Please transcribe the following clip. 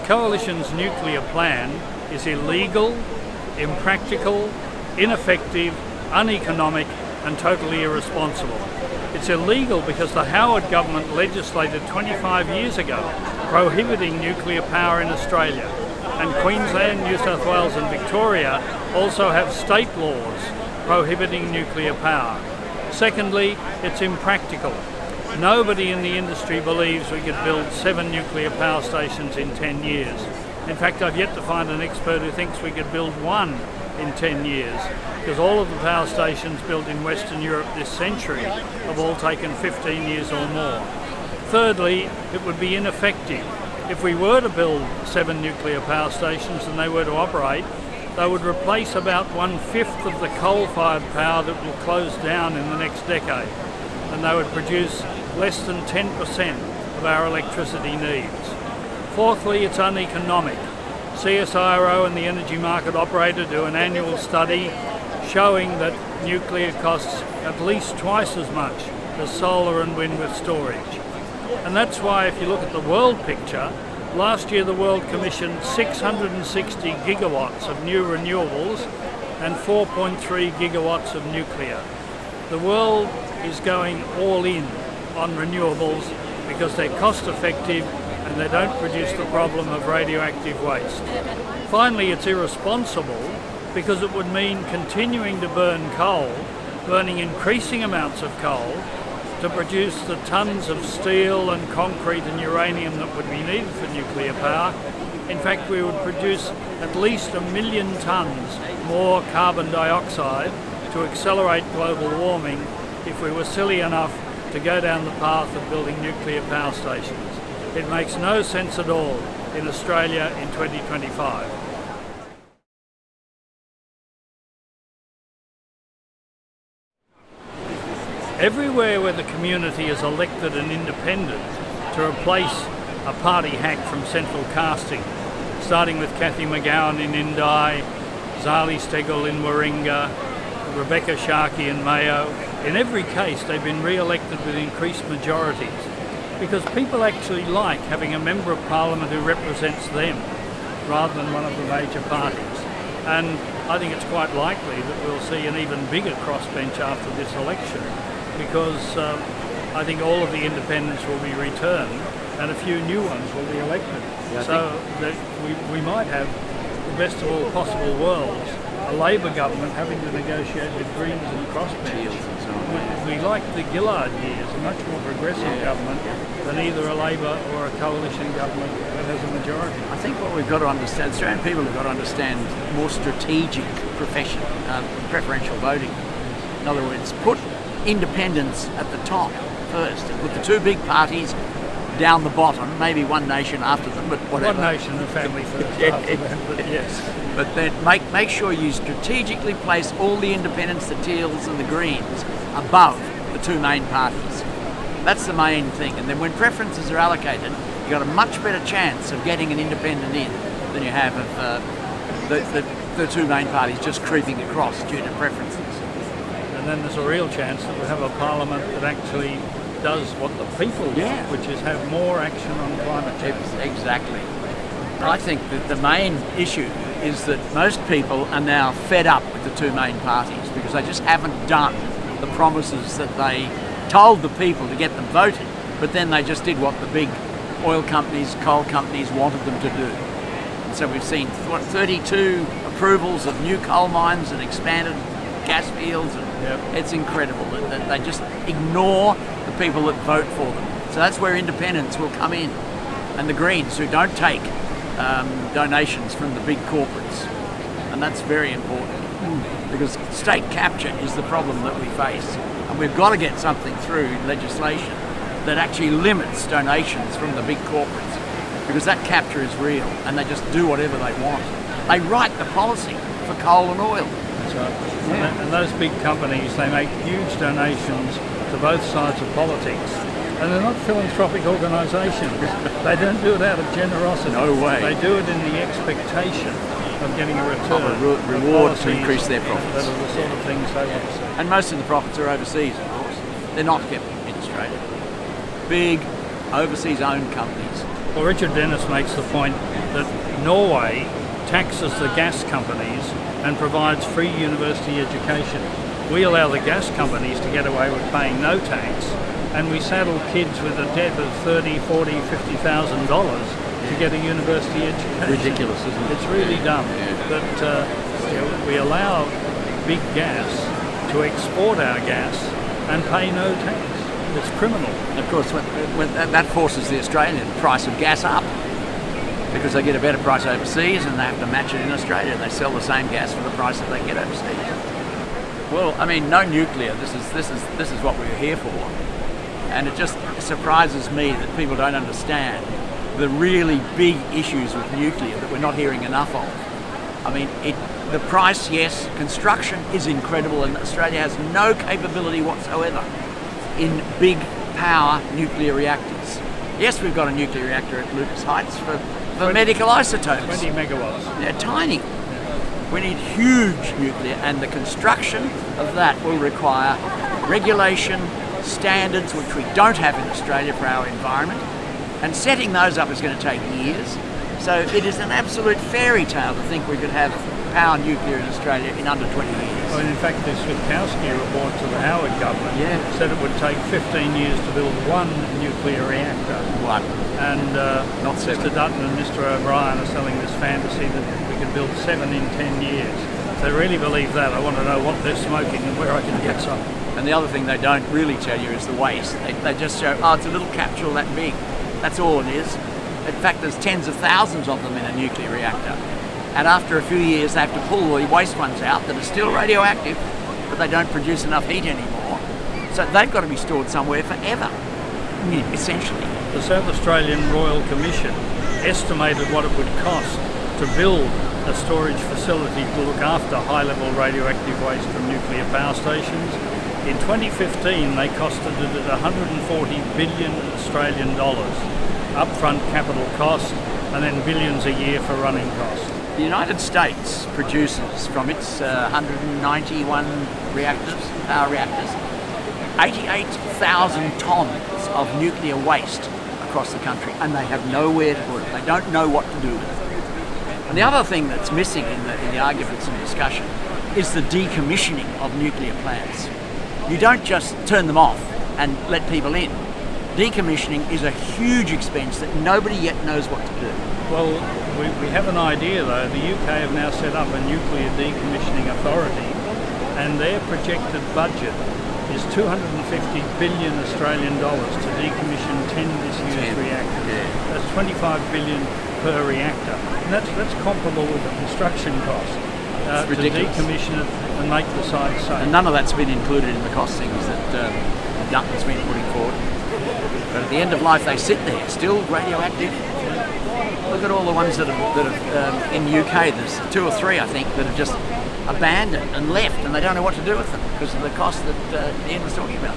Coalition's nuclear plan is illegal, impractical, ineffective, uneconomic and totally irresponsible. It's illegal because the Howard government legislated 25 years ago prohibiting nuclear power in Australia, and Queensland, New South Wales and Victoria also have state laws prohibiting nuclear power. Secondly, it's impractical. Nobody in the industry believes we could build 7 nuclear power stations in 10 years. In fact, I've yet to find an expert who thinks we could build 1 in 10 years, because all of the power stations built in Western Europe this century have all taken 15 years or more. Thirdly, it would be ineffective. If we were to build 7 nuclear power stations and they were to operate, they would replace about 1/5 of the coal-fired power that will close down in the next decade, and they would produce less than 10% of our electricity needs. Fourthly, it's uneconomic. CSIRO and the Energy Market Operator do an annual study showing that nuclear costs at least twice as much as solar and wind with storage. And that's why, if you look at the world picture, last year the world commissioned 660 gigawatts of new renewables and 4.3 gigawatts of nuclear. The world is going all in on renewables because they're cost effective and they don't produce the problem of radioactive waste. Finally, it's irresponsible because it would mean continuing to burn coal, burning increasing amounts of coal to produce the tons of steel and concrete and uranium that would be needed for nuclear power. In fact, we would produce at least 1 million tons more carbon dioxide to accelerate global warming if we were silly enough to go down the path of building nuclear power stations. It makes no sense at all in Australia in 2025. Everywhere where the community has elected an independent to replace a party hack from central casting, starting with Cathy McGowan in Indi, Zali Steggall in Warringah, Rebecca Sharkey in Mayo, in every case they've been re-elected with increased majorities because people actually like having a member of parliament who represents them rather than one of the major parties. And I think it's quite likely that we'll see an even bigger crossbench after this election, because I think all of the independents will be returned and a few new ones will be elected. Yeah, so that we might have the best of all possible worlds, a Labor government having to negotiate with Greens and crossbench. We like the Gillard years, a much more progressive government than either a Labor or a coalition government that has a majority. I think what we've got to understand, Australian people have got to understand more strategic preferential voting. In other words, put independence at the top first, and put the 2 big parties down the bottom, maybe One Nation after them, but whatever. One Nation and family first after them, but yes. But then make sure you strategically place all the independents, the Teals and the Greens, above the 2 main parties. That's the main thing. And then when preferences are allocated, you've got a much better chance of getting an independent in than you have of the 2 main parties just creeping across due to preferences. And then there's a real chance that we have a parliament that actually does what the people want, which is have more action on climate change. Exactly. I think that the main issue is that most people are now fed up with the 2 main parties because they just haven't done the promises that they told the people to get them voted, but then they just did what the big oil companies, coal companies wanted them to do. And so we've seen 32 approvals of new coal mines and expanded gas fields, and it's incredible that they just ignore the people that vote for them. So that's where independents will come in, and the Greens, who don't take donations from the big corporates, and that's very important because state capture is the problem that we face, and we've got to get something through legislation that actually limits donations from the big corporates, because that capture is real and they just do whatever they want. They write the policy for coal and oil. That's right. Yeah. And those big companies, they make huge donations to both sides of politics, and they're not philanthropic organisations. They don't do it out of generosity. No way. They do it in the expectation of getting a return, of a reward to increase their profits. That are the sort of things they want to see. And most of the profits are overseas, of course. They're not kept in Australia. Big overseas-owned companies Well, Richard Dennis makes the point that Norway taxes the gas companies and provides free university education. We allow the gas companies to get away with paying no tax, and we saddle kids with a debt of $30,000, $40,000, $50,000 to get a university education. Ridiculous, isn't it? It's really dumb. But we allow big gas to export our gas and pay no tax. It's criminal. Of course, when that forces the Australian price of gas up, because they get a better price overseas and they have to match it in Australia, and they sell the same gas for the price that they get overseas. Well, I mean, no nuclear. This is what we're here for, and it just surprises me that people don't understand the really big issues with nuclear that we're not hearing enough of. I mean, the price, yes, construction is incredible, and Australia has no capability whatsoever in big power nuclear reactors. Yes, we've got a nuclear reactor at Lucas Heights for medical isotopes. 20 megawatts. They're tiny. We need huge nuclear, and the construction of that will require regulation, standards, which we don't have in Australia for our environment, and setting those up is going to take years. So it is an absolute fairy tale to think we could have power nuclear in Australia in under 20 years. Well, in fact, the Switkowski report to the Howard government said it would take 15 years to build one nuclear reactor. One. And Not seven. Mr. Dutton and Mr. O'Brien are selling this fantasy that we could build 7 in 10 years. If they really believe that, I want to know what they're smoking and where I can get some. And the other thing they don't really tell you is the waste. They just show, oh, it's a little capsule that big. That's all it is. In fact, there's tens of thousands of them in a nuclear reactor. And after a few years, they have to pull the waste ones out that are still radioactive, but they don't produce enough heat anymore. So they've got to be stored somewhere forever, essentially. The South Australian Royal Commission estimated what it would cost to build a storage facility to look after high-level radioactive waste from nuclear power stations. In 2015, they costed it at 140 billion Australian dollars, upfront capital cost, and then billions a year for running costs. The United States produces from its 191 power reactors, 88,000 tonnes of nuclear waste across the country, and they have nowhere to put it. They don't know what to do with it. And the other thing that's missing in the arguments and discussion is the decommissioning of nuclear plants. You don't just turn them off and let people in. Decommissioning is a huge expense that nobody yet knows what to do. Well, we have an idea though. The UK have now set up a nuclear decommissioning authority, and their projected budget is 250 billion Australian dollars to decommission 10 disused reactors. Yeah. That's 25 billion per reactor, and that's comparable with the construction cost to decommission it and make the site safe. And none of that's been included in the costings that Dutton's been putting forward. But at the end of life, they sit there, still radioactive. Look at all the ones that have in UK. There's 2 or 3, I think, that are just abandoned and left, and they don't know what to do with them because of the cost that Ian was talking about.